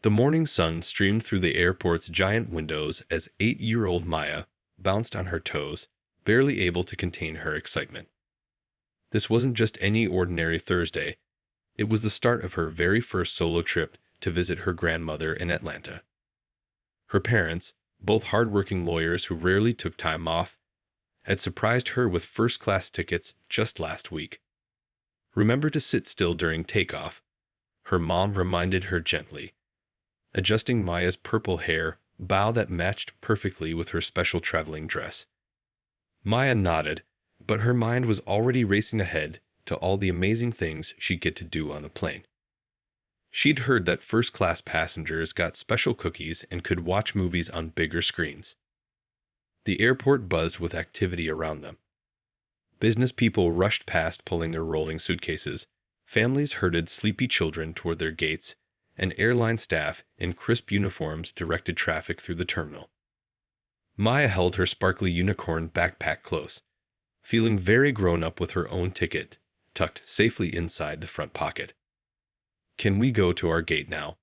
The morning sun streamed through the airport's giant windows as 8-year-old Maya bounced on her toes, barely able to contain her excitement. This wasn't just any ordinary Thursday. It was the start of her very first solo trip to visit her grandmother in Atlanta. Her parents, both hard-working lawyers who rarely took time off, had surprised her with first-class tickets just last week. "Remember to sit still during takeoff," her mom reminded her gently, adjusting Maya's purple hair bow that matched perfectly with her special traveling dress. Maya nodded, but her mind was already racing ahead to all the amazing things she'd get to do on the plane. She'd heard that first-class passengers got special cookies and could watch movies on bigger screens. The airport buzzed with activity around them. Business people rushed past pulling their rolling suitcases, families herded sleepy children toward their gates, and airline staff in crisp uniforms directed traffic through the terminal. Maya held her sparkly unicorn backpack close, feeling very grown up with her own ticket tucked safely inside the front pocket. "Can we go to our gate now?"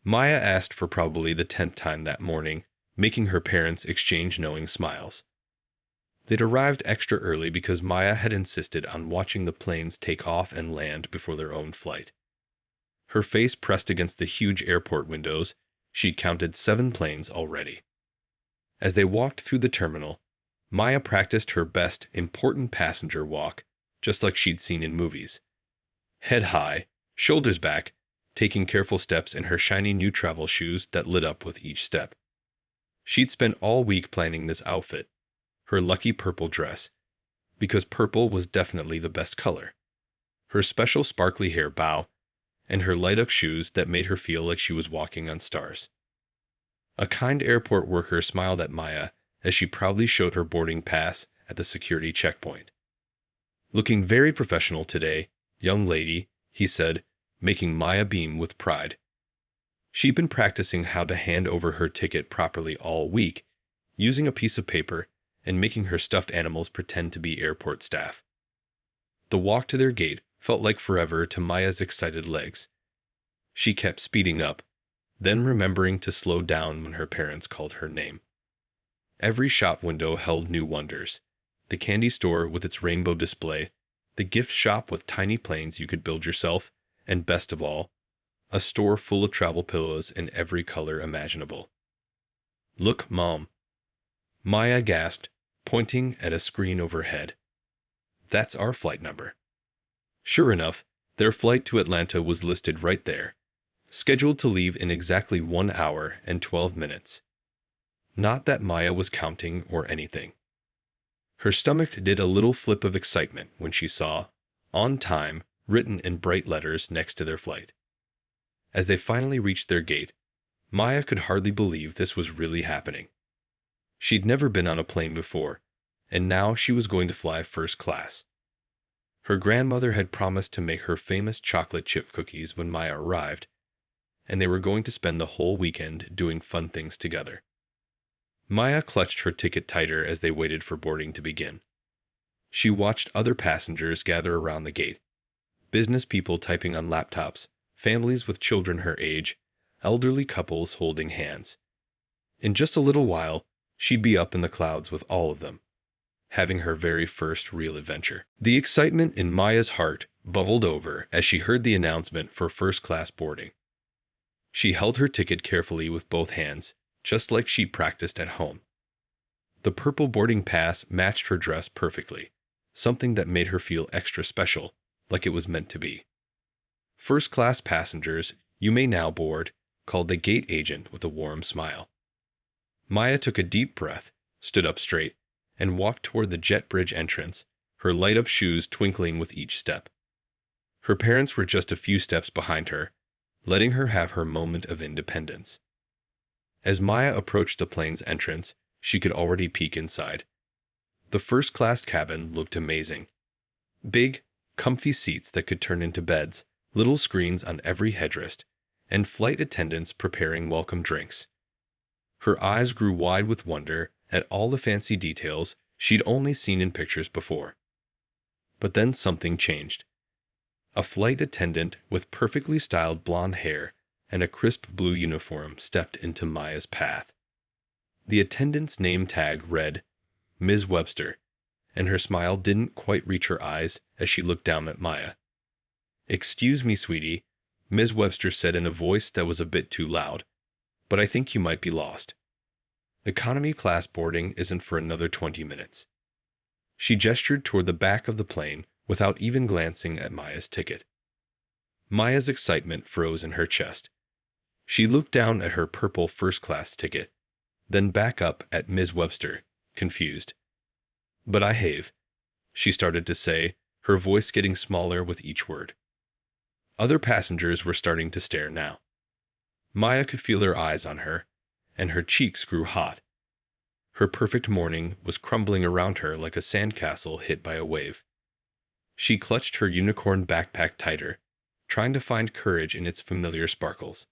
Maya asked for probably the 10th time that morning, making her parents exchange knowing smiles. They'd arrived extra early because Maya had insisted on watching the planes take off and land before their own flight. Her face pressed against the huge airport windows, she'd counted 7 planes already. As they walked through the terminal, Maya practiced her best important passenger walk, just like she'd seen in movies. Head high, shoulders back, taking careful steps in her shiny new travel shoes that lit up with each step. She'd spent all week planning this outfit, her lucky purple dress, because purple was definitely the best color, her special sparkly hair bow, and her light-up shoes that made her feel like she was walking on stars. A kind airport worker smiled at Maya as she proudly showed her boarding pass at the security checkpoint. "Looking very professional today, young lady," he said, making Maya beam with pride. She'd been practicing how to hand over her ticket properly all week, using a piece of paper and making her stuffed animals pretend to be airport staff. The walk to their gate felt like forever to Maya's excited legs. She kept speeding up, then remembering to slow down when her parents called her name. Every shop window held new wonders: the candy store with its rainbow display, the gift shop with tiny planes you could build yourself, and best of all, a store full of travel pillows in every color imaginable. "Look, Mom," Maya gasped, pointing at a screen overhead. "That's our flight number." Sure enough, their flight to Atlanta was listed right there, scheduled to leave in exactly 1 hour and 12 minutes. Not that Maya was counting or anything. Her stomach did a little flip of excitement when she saw "On time" written in bright letters next to their flight. As they finally reached their gate, Maya could hardly believe this was really happening. She'd never been on a plane before, and now she was going to fly first class. Her grandmother had promised to make her famous chocolate chip cookies when Maya arrived, and they were going to spend the whole weekend doing fun things together. Maya clutched her ticket tighter as they waited for boarding to begin. She watched other passengers gather around the gate: business people typing on laptops, families with children her age, elderly couples holding hands. In just a little while, she'd be up in the clouds with all of them, having her very first real adventure. The excitement in Maya's heart bubbled over as she heard the announcement for first-class boarding. She held her ticket carefully with both hands, just like she practiced at home. The purple boarding pass matched her dress perfectly, something that made her feel extra special, like it was meant to be. "First-class passengers, you may now board," called the gate agent with a warm smile. Maya took a deep breath, stood up straight, and walked toward the jet bridge entrance, her light-up shoes twinkling with each step. Her parents were just a few steps behind her, letting her have her moment of independence. As Maya approached the plane's entrance, she could already peek inside. The first-class cabin looked amazing. Big, comfy seats that could turn into beds, little screens on every headrest, and flight attendants preparing welcome drinks. Her eyes grew wide with wonder at all the fancy details she'd only seen in pictures before. But then something changed. A flight attendant with perfectly styled blonde hair and a crisp blue uniform stepped into Maya's path. The attendant's name tag read, Ms. Webster, and her smile didn't quite reach her eyes as she looked down at Maya. "Excuse me, sweetie," Ms. Webster said in a voice that was a bit too loud, "but I think you might be lost. Economy class boarding isn't for another 20 minutes. She gestured toward the back of the plane without even glancing at Maya's ticket. Maya's excitement froze in her chest. She looked down at her purple first-class ticket, then back up at Ms. Webster, confused. "But I have," she started to say, her voice getting smaller with each word. Other passengers were starting to stare now. Maya could feel their eyes on her, and her cheeks grew hot. Her perfect morning was crumbling around her like a sandcastle hit by a wave. She clutched her unicorn backpack tighter, trying to find courage in its familiar sparkles.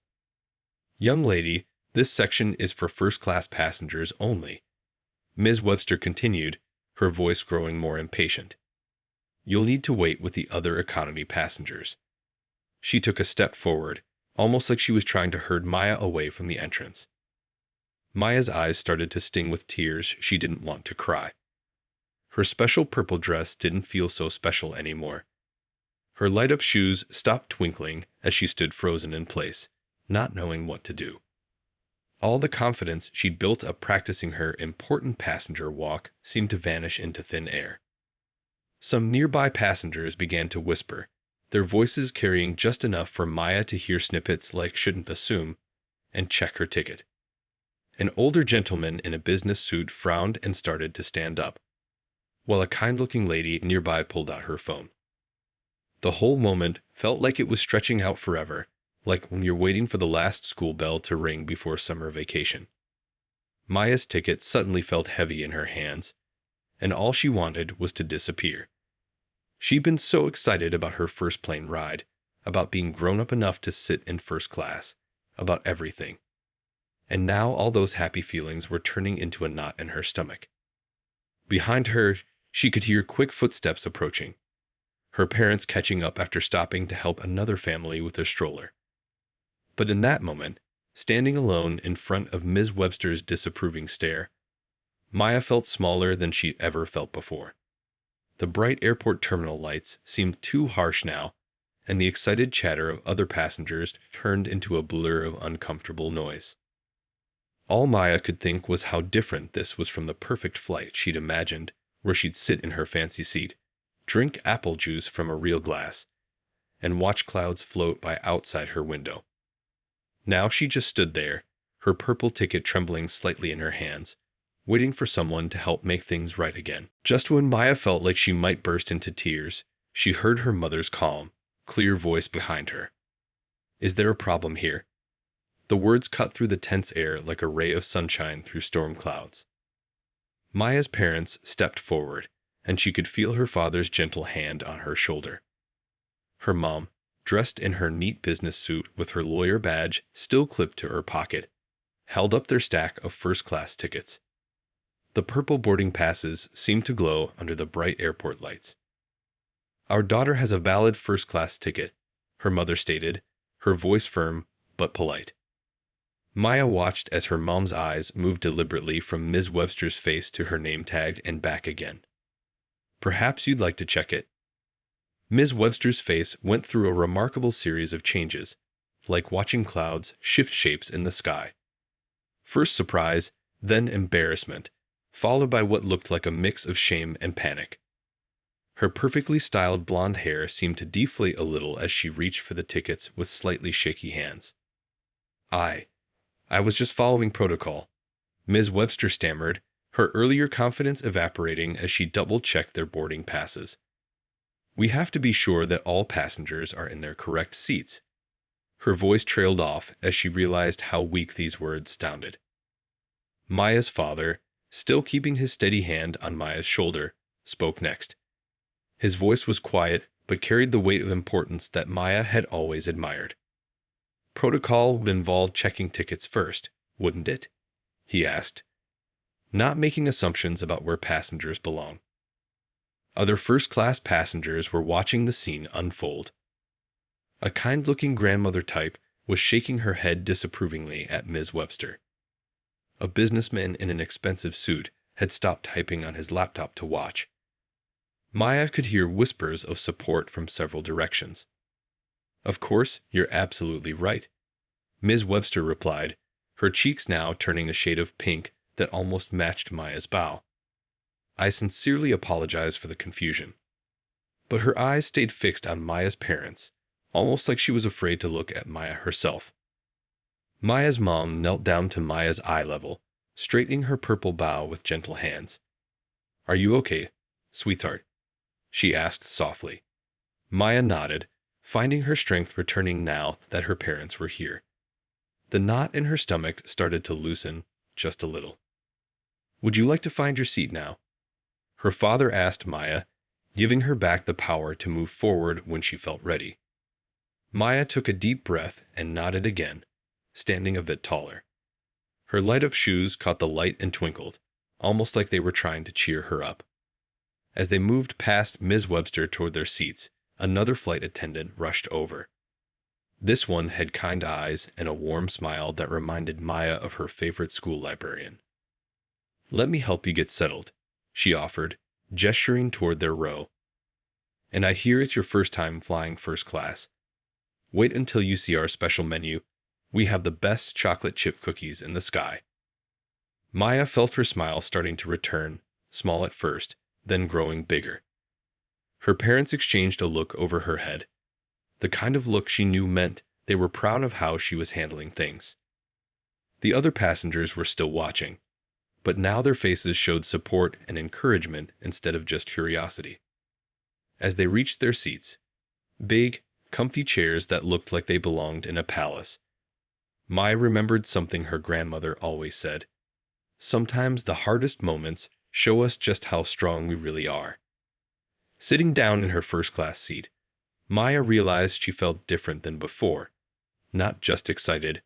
"Young lady, this section is for first-class passengers only," Ms. Webster continued, her voice growing more impatient. "You'll need to wait with the other economy passengers." She took a step forward, almost like she was trying to herd Maya away from the entrance. Maya's eyes started to sting with tears she didn't want to cry. Her special purple dress didn't feel so special anymore. Her light-up shoes stopped twinkling as she stood frozen in place, not knowing what to do. All the confidence she'd built up practicing her important passenger walk seemed to vanish into thin air. Some nearby passengers began to whisper, their voices carrying just enough for Maya to hear snippets like "shouldn't assume" and "check her ticket." An older gentleman in a business suit frowned and started to stand up, while a kind-looking lady nearby pulled out her phone. The whole moment felt like it was stretching out forever, like when you're waiting for the last school bell to ring before summer vacation. Maya's ticket suddenly felt heavy in her hands, and all she wanted was to disappear. She'd been so excited about her first plane ride, about being grown up enough to sit in first class, about everything. And now all those happy feelings were turning into a knot in her stomach. Behind her, she could hear quick footsteps approaching, her parents catching up after stopping to help another family with their stroller. But in that moment, standing alone in front of Ms. Webster's disapproving stare, Maya felt smaller than she'd ever felt before. The bright airport terminal lights seemed too harsh now, and the excited chatter of other passengers turned into a blur of uncomfortable noise. All Maya could think was how different this was from the perfect flight she'd imagined, where she'd sit in her fancy seat, drink apple juice from a real glass, and watch clouds float by outside her window. Now she just stood there, her purple ticket trembling slightly in her hands, waiting for someone to help make things right again. Just when Maya felt like she might burst into tears, she heard her mother's calm, clear voice behind her. "Is there a problem here?" The words cut through the tense air like a ray of sunshine through storm clouds. Maya's parents stepped forward, and she could feel her father's gentle hand on her shoulder. Her mom, dressed in her neat business suit with her lawyer badge still clipped to her pocket, held up their stack of first-class tickets. The purple boarding passes seemed to glow under the bright airport lights. "Our daughter has a valid first-class ticket," her mother stated, her voice firm but polite. Maya watched as her mom's eyes moved deliberately from Ms. Webster's face to her name tag and back again. "Perhaps you'd like to check it." Ms. Webster's face went through a remarkable series of changes, like watching clouds shift shapes in the sky. First surprise, then embarrassment, followed by what looked like a mix of shame and panic. Her perfectly styled blonde hair seemed to deflate a little as she reached for the tickets with slightly shaky hands. I was just following protocol," Ms. Webster stammered, her earlier confidence evaporating as she double-checked their boarding passes. "We have to be sure that all passengers are in their correct seats." Her voice trailed off as she realized how weak these words sounded. Maya's father, still keeping his steady hand on Maya's shoulder, spoke next. His voice was quiet but carried the weight of importance that Maya had always admired. "Protocol would involve checking tickets first, wouldn't it?" he asked, not making assumptions about where passengers belong. Other first-class passengers were watching the scene unfold. A kind-looking grandmother type was shaking her head disapprovingly at Ms. Webster. A businessman in an expensive suit had stopped typing on his laptop to watch. Maya could hear whispers of support from several directions. "Of course, you're absolutely right," Ms. Webster replied, her cheeks now turning a shade of pink that almost matched Maya's bow. "I sincerely apologize for the confusion." But her eyes stayed fixed on Maya's parents, almost like she was afraid to look at Maya herself. Maya's mom knelt down to Maya's eye level, straightening her purple bow with gentle hands. "Are you okay, sweetheart?" she asked softly. Maya nodded, finding her strength returning now that her parents were here. The knot in her stomach started to loosen just a little. "Would you like to find your seat now?" her father asked Maya, giving her back the power to move forward when she felt ready. Maya took a deep breath and nodded again, standing a bit taller. Her light-up shoes caught the light and twinkled, almost like they were trying to cheer her up. As they moved past Ms. Webster toward their seats, another flight attendant rushed over. This one had kind eyes and a warm smile that reminded Maya of her favorite school librarian. "Let me help you get settled," she offered, gesturing toward their row. "And I hear it's your first time flying first class. Wait until you see our special menu. We have the best chocolate chip cookies in the sky." Maya felt her smile starting to return, small at first, then growing bigger. Her parents exchanged a look over her head, the kind of look she knew meant they were proud of how she was handling things. The other passengers were still watching, but now their faces showed support and encouragement instead of just curiosity. As they reached their seats, big, comfy chairs that looked like they belonged in a palace, Maya remembered something her grandmother always said: "Sometimes the hardest moments show us just how strong we really are." Sitting down in her first-class seat, Maya realized she felt different than before, not just excited,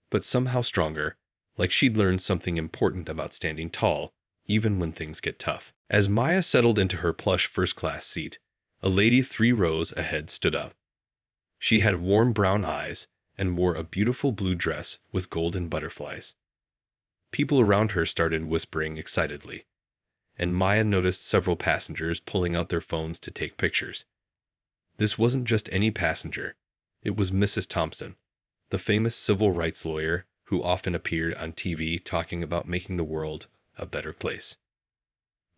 but somehow stronger, like she'd learned something important about standing tall, even when things get tough. As Maya settled into her plush first-class seat, a lady 3 rows ahead stood up. She had warm brown eyes and wore a beautiful blue dress with golden butterflies. People around her started whispering excitedly, and Maya noticed several passengers pulling out their phones to take pictures. This wasn't just any passenger. It was Mrs. Thompson, the famous civil rights lawyer who often appeared on TV talking about making the world a better place.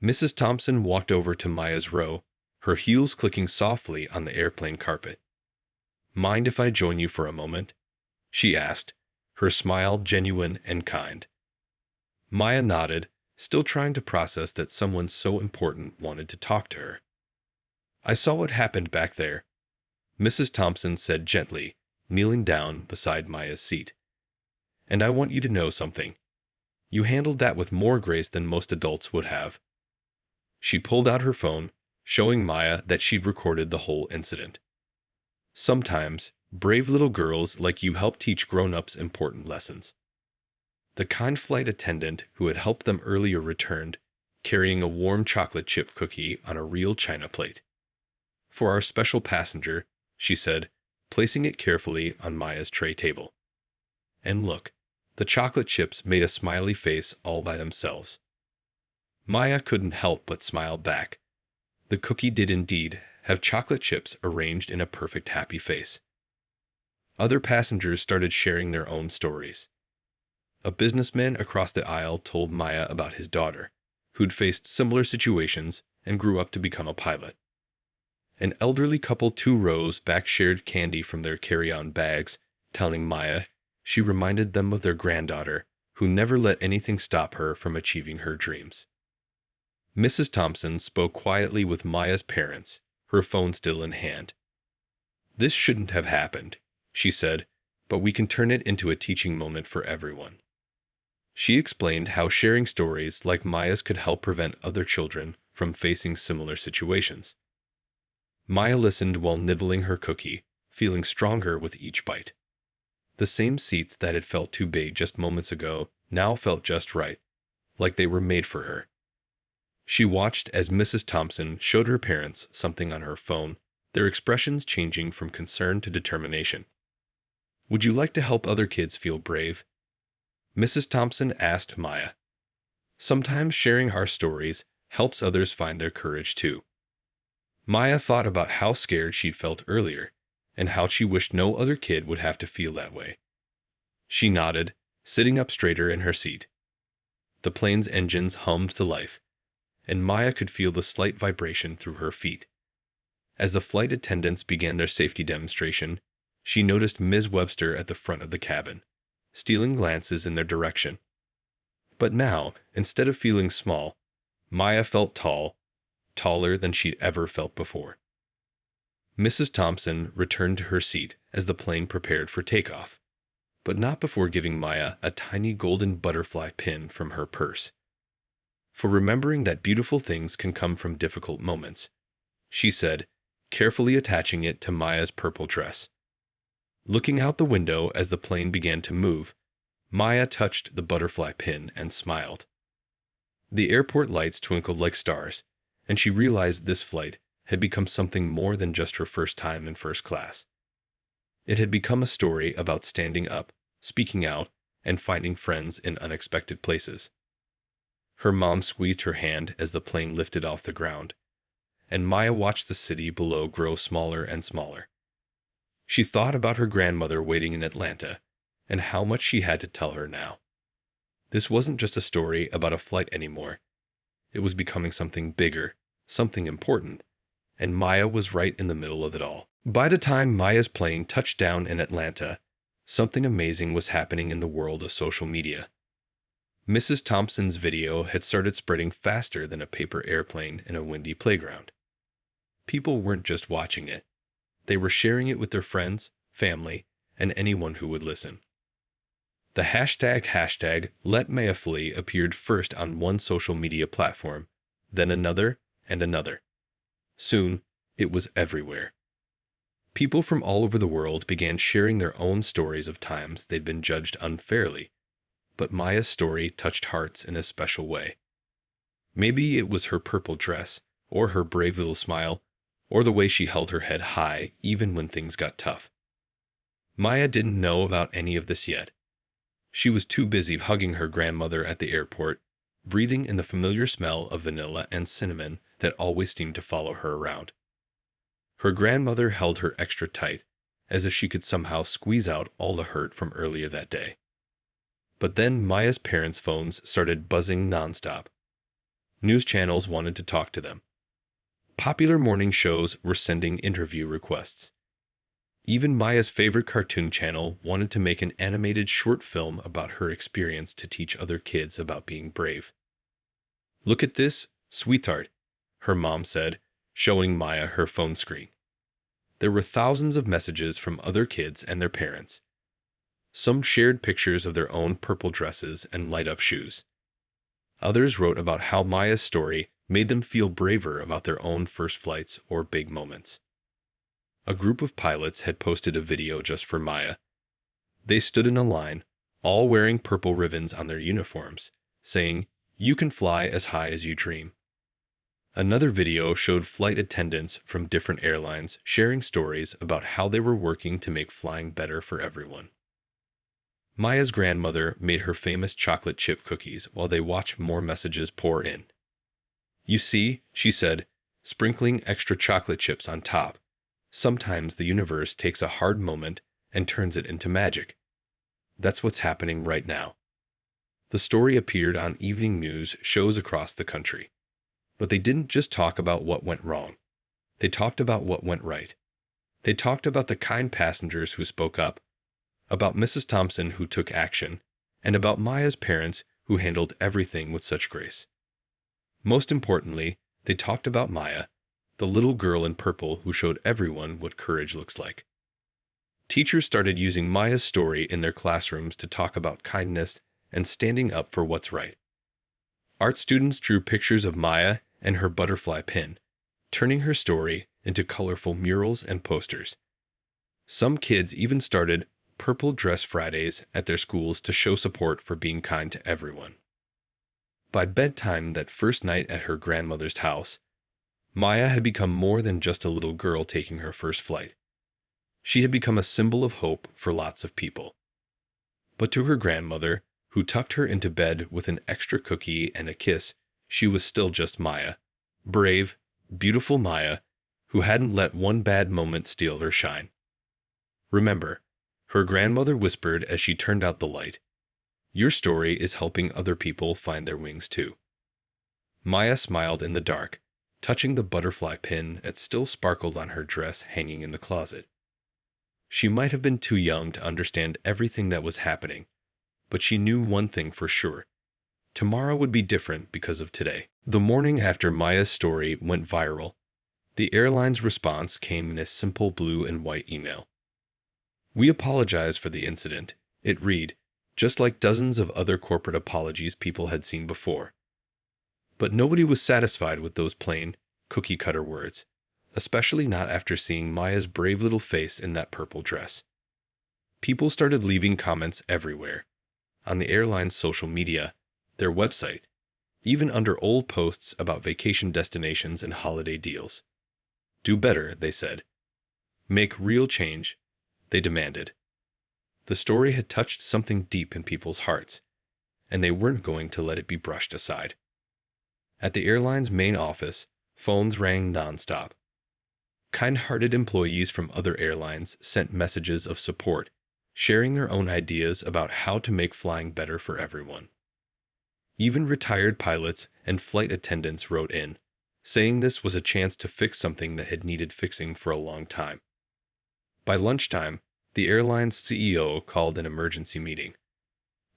Mrs. Thompson walked over to Maya's row, her heels clicking softly on the airplane carpet. "Mind if I join you for a moment?" she asked, her smile genuine and kind. Maya nodded, still trying to process that someone so important wanted to talk to her. "I saw what happened back there," Mrs. Thompson said gently, kneeling down beside Maya's seat. "And I want you to know something. You handled that with more grace than most adults would have." She pulled out her phone, showing Maya that she'd recorded the whole incident. "Sometimes, brave little girls like you help teach grown-ups important lessons." The kind flight attendant who had helped them earlier returned, carrying a warm chocolate chip cookie on a real china plate. "For our special passenger," she said, placing it carefully on Maya's tray table. "And look, the chocolate chips made a smiley face all by themselves." Maya couldn't help but smile back. The cookie did indeed have chocolate chips arranged in a perfect happy face. Other passengers started sharing their own stories. A businessman across the aisle told Maya about his daughter, who'd faced similar situations and grew up to become a pilot. An elderly couple 2 rows back shared candy from their carry-on bags, telling Maya she reminded them of their granddaughter, who never let anything stop her from achieving her dreams. Mrs. Thompson spoke quietly with Maya's parents, her phone still in hand. "This shouldn't have happened," she said, "but we can turn it into a teaching moment for everyone." She explained how sharing stories like Maya's could help prevent other children from facing similar situations. Maya listened while nibbling her cookie, feeling stronger with each bite. The same seats that had felt too big just moments ago now felt just right, like they were made for her. She watched as Mrs. Thompson showed her parents something on her phone, their expressions changing from concern to determination. Would you like to help other kids feel brave? Mrs. Thompson asked Maya. Sometimes sharing our stories helps others find their courage too. Maya thought about how scared she'd felt earlier, and how she wished no other kid would have to feel that way. She nodded, sitting up straighter in her seat. The plane's engines hummed to life, and Maya could feel the slight vibration through her feet. As the flight attendants began their safety demonstration, she noticed Ms. Webster at the front of the cabin, stealing glances in their direction. But now, instead of feeling small, Maya felt tall, taller than she'd ever felt before. Mrs. Thompson returned to her seat as the plane prepared for takeoff, but not before giving Maya a tiny golden butterfly pin from her purse. For remembering that beautiful things can come from difficult moments, she said, carefully attaching it to Maya's purple dress. Looking out the window as the plane began to move, Maya touched the butterfly pin and smiled. The airport lights twinkled like stars, and she realized this flight had become something more than just her first time in first class. It had become a story about standing up, speaking out, and finding friends in unexpected places. Her mom squeezed her hand as the plane lifted off the ground, and Maya watched the city below grow smaller and smaller. She thought about her grandmother waiting in Atlanta, and how much she had to tell her now. This wasn't just a story about a flight anymore. It was becoming something bigger, something important, and Maya was right in the middle of it all. By the time Maya's plane touched down in Atlanta, something amazing was happening in the world of social media. Mrs. Thompson's video had started spreading faster than a paper airplane in a windy playground. People weren't just watching it. They were sharing it with their friends, family, and anyone who would listen. The hashtag Let Maya Flee appeared first on one social media platform, then another and another. Soon, it was everywhere. People from all over the world began sharing their own stories of times they'd been judged unfairly, but Maya's story touched hearts in a special way. Maybe it was her purple dress, or her brave little smile, or the way she held her head high even when things got tough. Maya didn't know about any of this yet. She was too busy hugging her grandmother at the airport, breathing in the familiar smell of vanilla and cinnamon that always seemed to follow her around. Her grandmother held her extra tight, as if she could somehow squeeze out all the hurt from earlier that day. But then Maya's parents' phones started buzzing nonstop. News channels wanted to talk to them. Popular morning shows were sending interview requests. Even Maya's favorite cartoon channel wanted to make an animated short film about her experience to teach other kids about being brave. "Look at this, sweetheart," her mom said, showing Maya her phone screen. There were thousands of messages from other kids and their parents. Some shared pictures of their own purple dresses and light-up shoes. Others wrote about how Maya's story made them feel braver about their own first flights or big moments. A group of pilots had posted a video just for Maya. They stood in a line, all wearing purple ribbons on their uniforms, saying, "You can fly as high as you dream." Another video showed flight attendants from different airlines sharing stories about how they were working to make flying better for everyone. Maya's grandmother made her famous chocolate chip cookies while they watched more messages pour in. "You see," she said, sprinkling extra chocolate chips on top, "sometimes the universe takes a hard moment and turns it into magic. That's what's happening right now." The story appeared on evening news shows across the country. But they didn't just talk about what went wrong. They talked about what went right. They talked about the kind passengers who spoke up, about Mrs. Thompson who took action, and about Maya's parents who handled everything with such grace. Most importantly, they talked about Maya, the little girl in purple who showed everyone what courage looks like. Teachers started using Maya's story in their classrooms to talk about kindness and standing up for what's right. Art students drew pictures of Maya and her butterfly pin, turning her story into colorful murals and posters. Some kids even started Purple Dress Fridays at their schools to show support for being kind to everyone. By bedtime that first night at her grandmother's house, Maya had become more than just a little girl taking her first flight. She had become a symbol of hope for lots of people. But to her grandmother, who tucked her into bed with an extra cookie and a kiss, she was still just Maya. Brave, beautiful Maya, who hadn't let one bad moment steal her shine. Remember, her grandmother whispered as she turned out the light, your story is helping other people find their wings too. Maya smiled in the dark, touching the butterfly pin that still sparkled on her dress hanging in the closet. She might have been too young to understand everything that was happening, but she knew one thing for sure. Tomorrow would be different because of today. The morning after Maya's story went viral, the airline's response came in a simple blue and white email. We apologize for the incident, it read, just like dozens of other corporate apologies people had seen before. But nobody was satisfied with those plain, cookie-cutter words, especially not after seeing Maya's brave little face in that purple dress. People started leaving comments everywhere, on the airline's social media, their website, even under old posts about vacation destinations and holiday deals. Do better, they said. Make real change, they demanded. The story had touched something deep in people's hearts, and they weren't going to let it be brushed aside. At the airline's main office, phones rang nonstop. Kind-hearted employees from other airlines sent messages of support, sharing their own ideas about how to make flying better for everyone. Even retired pilots and flight attendants wrote in, saying this was a chance to fix something that had needed fixing for a long time. By lunchtime, the airline's CEO called an emergency meeting.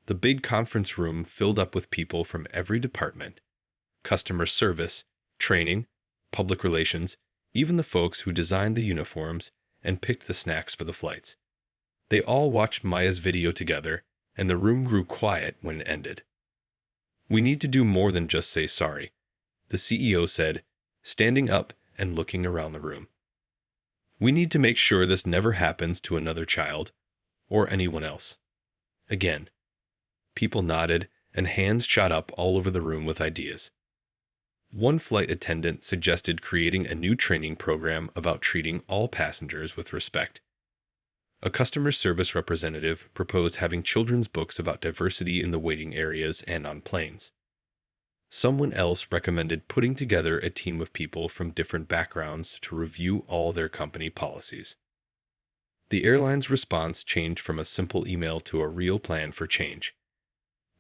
The big conference room filled up with people from every department: customer service, training, public relations, even the folks who designed the uniforms and picked the snacks for the flights. They all watched Maya's video together, and the room grew quiet when it ended. We need to do more than just say sorry, the CEO said, standing up and looking around the room. We need to make sure this never happens to another child, or anyone else. Again. People nodded, and hands shot up all over the room with ideas. One flight attendant suggested creating a new training program about treating all passengers with respect. A customer service representative proposed having children's books about diversity in the waiting areas and on planes. Someone else recommended putting together a team of people from different backgrounds to review all their company policies. The airline's response changed from a simple email to a real plan for change.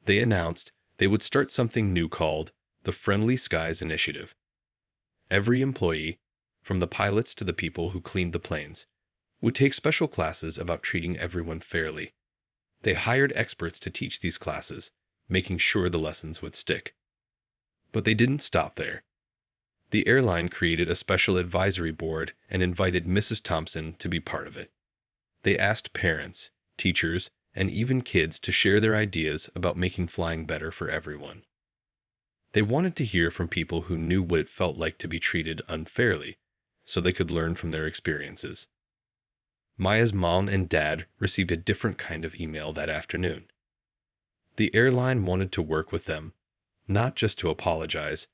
They announced they would start something new called the Friendly Skies Initiative. Every employee, from the pilots to the people who cleaned the planes, would take special classes about treating everyone fairly. They hired experts to teach these classes, making sure the lessons would stick. But they didn't stop there. The airline created a special advisory board and invited Mrs. Thompson to be part of it. They asked parents, teachers, and even kids to share their ideas about making flying better for everyone. They wanted to hear from people who knew what it felt like to be treated unfairly, so they could learn from their experiences. Maya's mom and dad received a different kind of email that afternoon. The airline wanted to work with them, not just to apologize,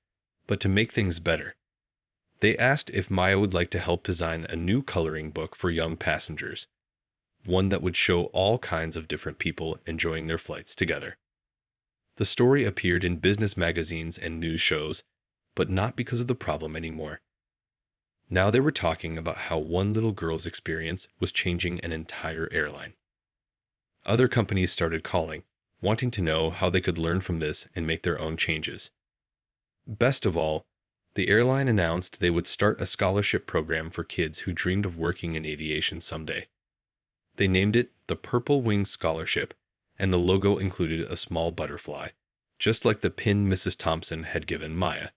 but to make things better. They asked if Maya would like to help design a new coloring book for young passengers, one that would show all kinds of different people enjoying their flights together. The story appeared in business magazines and news shows, but not because of the problem anymore. Now they were talking about how one little girl's experience was changing an entire airline. Other companies started calling, wanting to know how they could learn from this and make their own changes. Best of all, the airline announced they would start a scholarship program for kids who dreamed of working in aviation someday. They named it the Purple Wings Scholarship, and the logo included a small butterfly, just like the pin Mrs. Thompson had given Maya.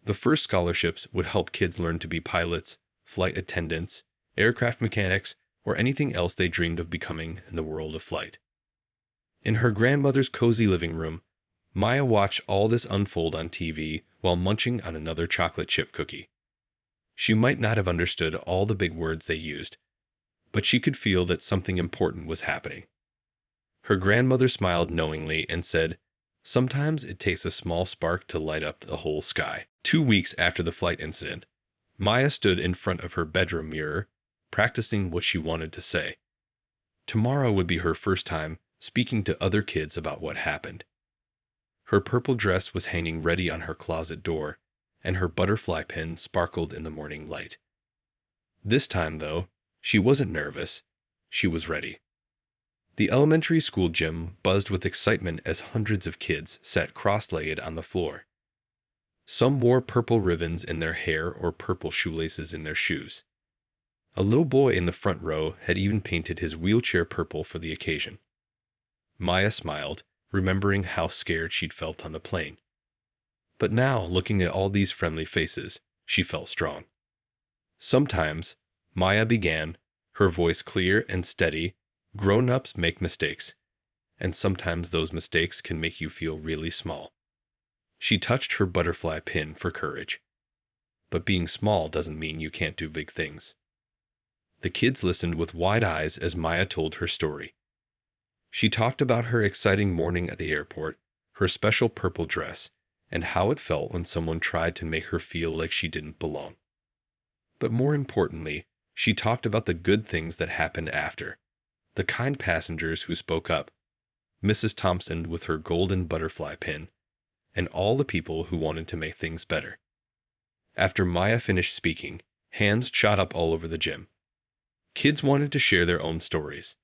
The first scholarships would help kids learn to be pilots, flight attendants, aircraft mechanics, or anything else they dreamed of becoming in the world of flight. In her grandmother's cozy living room, Maya watched all this unfold on TV while munching on another chocolate chip cookie. She might not have understood all the big words they used, but she could feel that something important was happening. Her grandmother smiled knowingly and said, "Sometimes it takes a small spark to light up the whole sky." 2 weeks after the flight incident, Maya stood in front of her bedroom mirror, practicing what she wanted to say. Tomorrow would be her first time speaking to other kids about what happened. Her purple dress was hanging ready on her closet door, and her butterfly pin sparkled in the morning light. This time, though, she wasn't nervous. She was ready. The elementary school gym buzzed with excitement as hundreds of kids sat cross-legged on the floor. Some wore purple ribbons in their hair or purple shoelaces in their shoes. A little boy in the front row had even painted his wheelchair purple for the occasion. Maya smiled, remembering how scared she'd felt on the plane. But now, looking at all these friendly faces, she felt strong. Sometimes, Maya began, her voice clear and steady, grown-ups make mistakes, and sometimes those mistakes can make you feel really small. She touched her butterfly pin for courage. But being small doesn't mean you can't do big things. The kids listened with wide eyes as Maya told her story. She talked about her exciting morning at the airport, her special purple dress, and how it felt when someone tried to make her feel like she didn't belong. But more importantly, she talked about the good things that happened after, the kind passengers who spoke up, Mrs. Thompson with her golden butterfly pin, and all the people who wanted to make things better. After Maya finished speaking, hands shot up all over the gym. Kids wanted to share their own stories.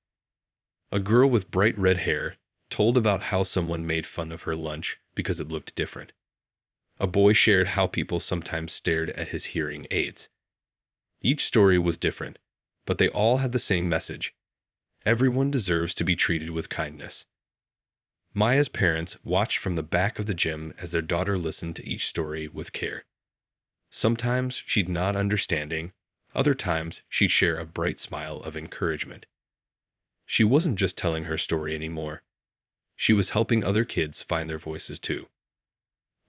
A girl with bright red hair told about how someone made fun of her lunch because it looked different. A boy shared how people sometimes stared at his hearing aids. Each story was different, but they all had the same message. Everyone deserves to be treated with kindness. Maya's parents watched from the back of the gym as their daughter listened to each story with care. Sometimes she'd nod understanding, other times she'd share a bright smile of encouragement. She wasn't just telling her story anymore. She was helping other kids find their voices too.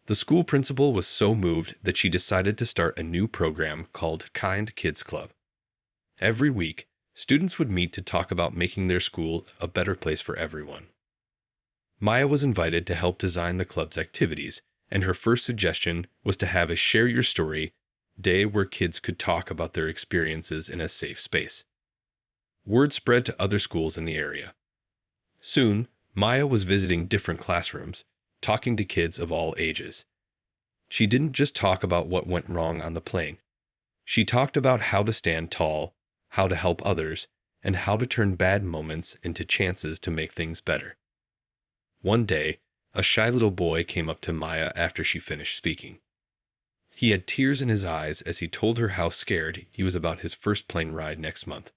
The school principal was so moved that she decided to start a new program called Kind Kids Club. Every week, students would meet to talk about making their school a better place for everyone. Maya was invited to help design the club's activities, and her first suggestion was to have a Share Your Story day where kids could talk about their experiences in a safe space. Word spread to other schools in the area. Soon, Maya was visiting different classrooms, talking to kids of all ages. She didn't just talk about what went wrong on the plane. She talked about how to stand tall, how to help others, and how to turn bad moments into chances to make things better. One day, a shy little boy came up to Maya after she finished speaking. He had tears in his eyes as he told her how scared he was about his first plane ride next month.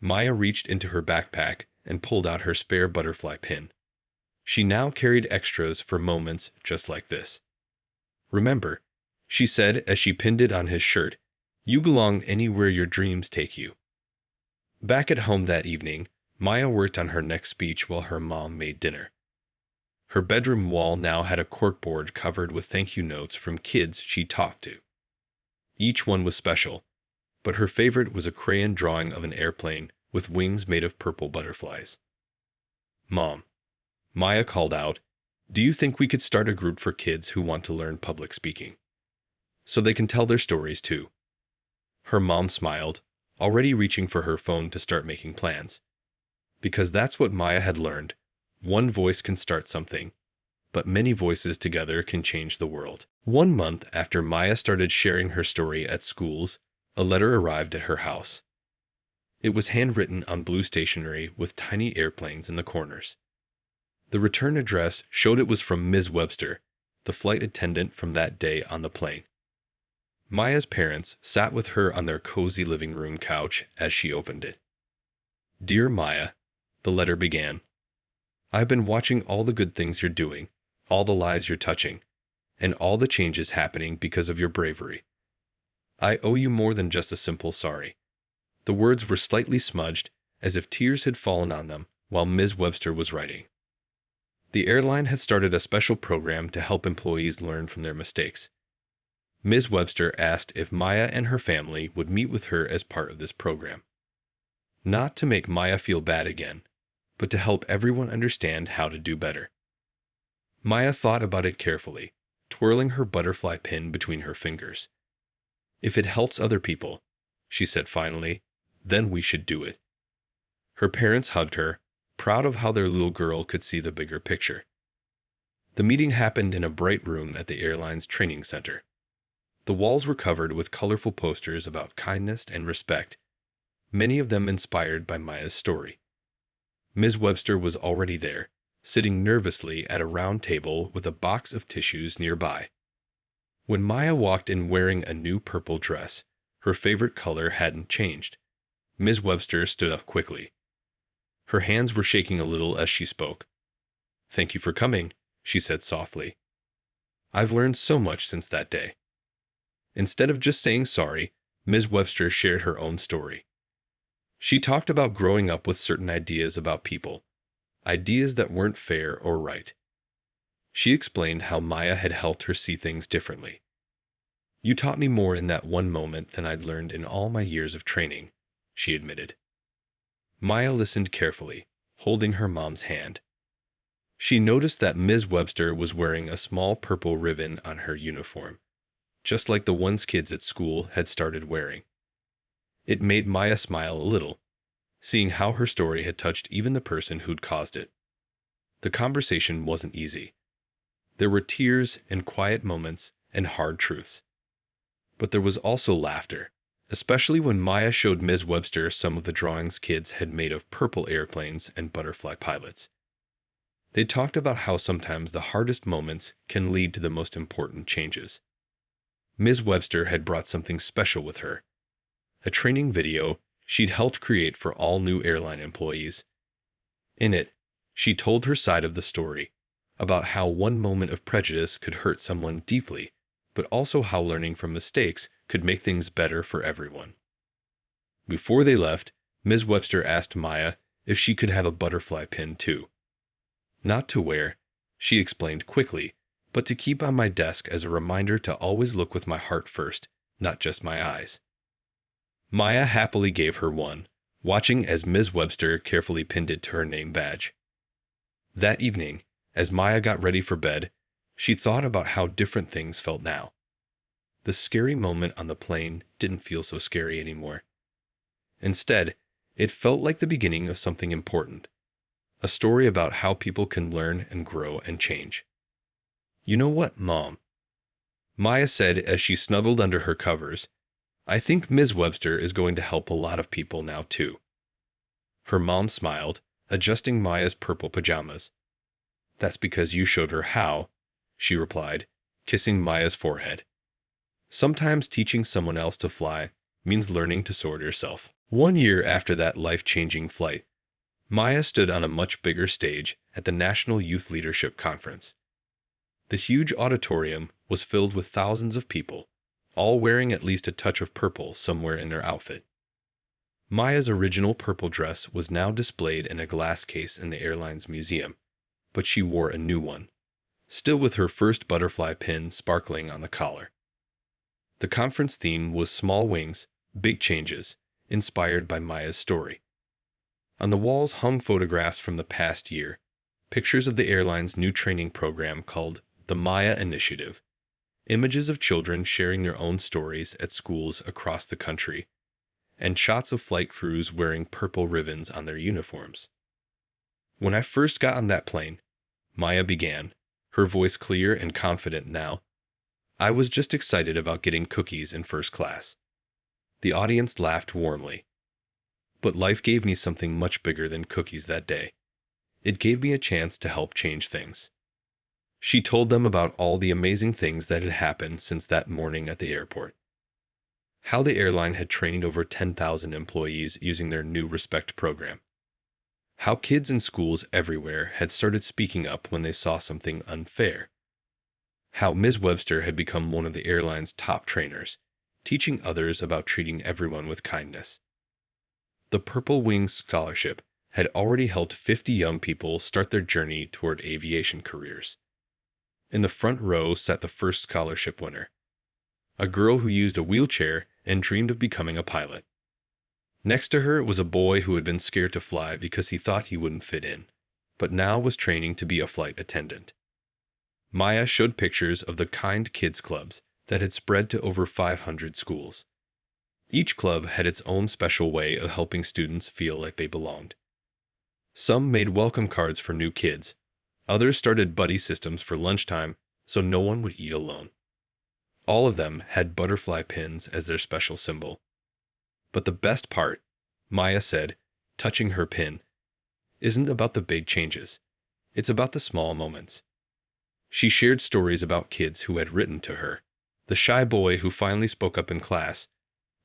Maya reached into her backpack and pulled out her spare butterfly pin. She now carried extras for moments just like this. "Remember," she said as she pinned it on his shirt, "you belong anywhere your dreams take you." Back at home that evening, Maya worked on her next speech while her mom made dinner. Her bedroom wall now had a corkboard covered with thank you notes from kids she talked to. Each one was special, but her favorite was a crayon drawing of an airplane with wings made of purple butterflies. "Mom," Maya called out, "do you think we could start a group for kids who want to learn public speaking? So they can tell their stories too." Her mom smiled, already reaching for her phone to start making plans. Because that's what Maya had learned. One voice can start something, but many voices together can change the world. 1 month after Maya started sharing her story at schools, a letter arrived at her house. It was handwritten on blue stationery with tiny airplanes in the corners. The return address showed it was from Ms. Webster, the flight attendant from that day on the plane. Maya's parents sat with her on their cozy living room couch as she opened it. "Dear Maya," the letter began, "I've been watching all the good things you're doing, all the lives you're touching, and all the changes happening because of your bravery. I owe you more than just a simple sorry." The words were slightly smudged, as if tears had fallen on them while Ms. Webster was writing. The airline had started a special program to help employees learn from their mistakes. Ms. Webster asked if Maya and her family would meet with her as part of this program. Not to make Maya feel bad again, but to help everyone understand how to do better. Maya thought about it carefully, twirling her butterfly pin between her fingers. "If it helps other people," she said finally, Then we should do it." Her parents hugged her, proud of how their little girl could see the bigger picture. The meeting happened in a bright room at the airline's training center. The walls were covered with colorful posters about kindness and respect, many of them inspired by Maya's story. Ms. Webster was already there, sitting nervously at a round table with a box of tissues nearby. When Maya walked in wearing a new purple dress, her favorite color hadn't changed. Ms. Webster stood up quickly. Her hands were shaking a little as she spoke. "Thank you for coming," she said softly. "I've learned so much since that day." Instead of just saying sorry, Ms. Webster shared her own story. She talked about growing up with certain ideas about people, ideas that weren't fair or right. She explained how Maya had helped her see things differently. "You taught me more in that one moment than I'd learned in all my years of training," she admitted. Maya listened carefully, holding her mom's hand. She noticed that Ms. Webster was wearing a small purple ribbon on her uniform, just like the ones kids at school had started wearing. It made Maya smile a little, seeing how her story had touched even the person who'd caused it. The conversation wasn't easy. There were tears and quiet moments and hard truths. But there was also laughter, especially when Maya showed Ms. Webster some of the drawings kids had made of purple airplanes and butterfly pilots. They talked about how sometimes the hardest moments can lead to the most important changes. Ms. Webster had brought something special with her, a training video she'd helped create for all new airline employees. In it, she told her side of the story, about how one moment of prejudice could hurt someone deeply, but also how learning from mistakes could make things better for everyone. Before they left, Ms. Webster asked Maya if she could have a butterfly pin too. "Not to wear," she explained quickly, "but to keep on my desk as a reminder to always look with my heart first, not just my eyes." Maya happily gave her one, watching as Ms. Webster carefully pinned it to her name badge. That evening, as Maya got ready for bed, she thought about how different things felt now. The scary moment on the plane didn't feel so scary anymore. Instead, it felt like the beginning of something important, a story about how people can learn and grow and change. "You know what, Mom?" Maya said as she snuggled under her covers. "I think Ms. Webster is going to help a lot of people now, too." Her mom smiled, adjusting Maya's purple pajamas. "That's because you showed her how," she replied, kissing Maya's forehead. "Sometimes teaching someone else to fly means learning to soar yourself." 1 year after that life-changing flight, Maya stood on a much bigger stage at the National Youth Leadership Conference. The huge auditorium was filled with thousands of people, all wearing at least a touch of purple somewhere in their outfit. Maya's original purple dress was now displayed in a glass case in the airline's museum, but she wore a new one, still with her first butterfly pin sparkling on the collar. The conference theme was Small Wings, Big Changes, inspired by Maya's story. On the walls hung photographs from the past year, pictures of the airline's new training program called the Maya Initiative, images of children sharing their own stories at schools across the country, and shots of flight crews wearing purple ribbons on their uniforms. "When I first got on that plane," Maya began, her voice clear and confident now, "I was just excited about getting cookies in first class." The audience laughed warmly. But life gave me something much bigger than cookies that day. It gave me a chance to help change things. She told them about all the amazing things that had happened since that morning at the airport. How the airline had trained over 10,000 employees using their new Respect program. How kids in schools everywhere had started speaking up when they saw something unfair. How Ms. Webster had become one of the airline's top trainers, teaching others about treating everyone with kindness. The Purple Wings Scholarship had already helped 50 young people start their journey toward aviation careers. In the front row sat the first scholarship winner, a girl who used a wheelchair and dreamed of becoming a pilot. Next to her was a boy who had been scared to fly because he thought he wouldn't fit in, but now was training to be a flight attendant. Maya showed pictures of the kind kids clubs that had spread to over 500 schools. Each club had its own special way of helping students feel like they belonged. Some made welcome cards for new kids. Others started buddy systems for lunchtime so no one would eat alone. All of them had butterfly pins as their special symbol. But the best part, Maya said, touching her pin, isn't about the big changes. It's about the small moments. She shared stories about kids who had written to her. The shy boy who finally spoke up in class,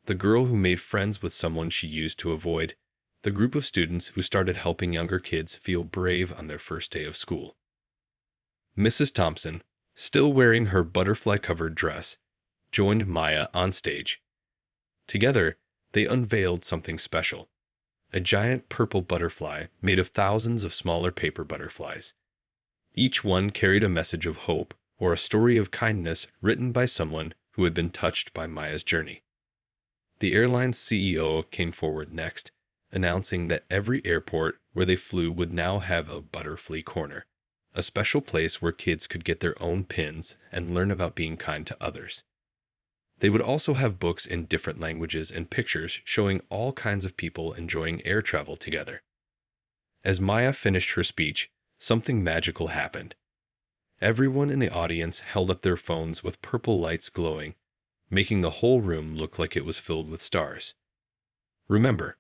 the girl who made friends with someone she used to avoid, the group of students who started helping younger kids feel brave on their first day of school. Mrs. Thompson, still wearing her butterfly-covered dress, joined Maya on stage. Together, they unveiled something special. A giant purple butterfly made of thousands of smaller paper butterflies. Each one carried a message of hope or a story of kindness written by someone who had been touched by Maya's journey. The airline's CEO came forward next, announcing that every airport where they flew would now have a Butterfly Corner, a special place where kids could get their own pins and learn about being kind to others. They would also have books in different languages and pictures showing all kinds of people enjoying air travel together. As Maya finished her speech, something magical happened. Everyone in the audience held up their phones with purple lights glowing, making the whole room look like it was filled with stars. Remember,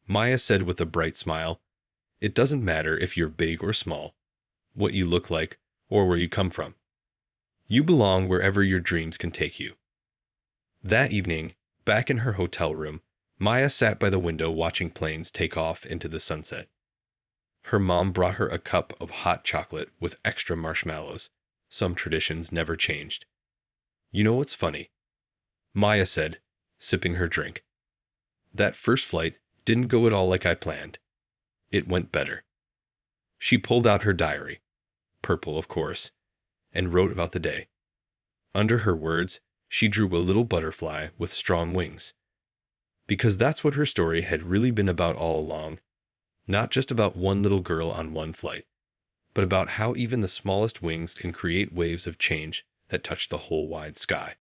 Maya said with a bright smile, it doesn't matter if you're big or small, what you look like, or where you come from. You belong wherever your dreams can take you. That evening, back in her hotel room, Maya sat by the window watching planes take off into the sunset. Her mom brought her a cup of hot chocolate with extra marshmallows. Some traditions never changed. You know what's funny? Maya said, sipping her drink. That first flight didn't go at all like I planned. It went better. She pulled out her diary, purple of course, and wrote about the day. Under her words, she drew a little butterfly with strong wings. Because that's what her story had really been about all along. Not just about one little girl on one flight, but about how even the smallest wings can create waves of change that touch the whole wide sky.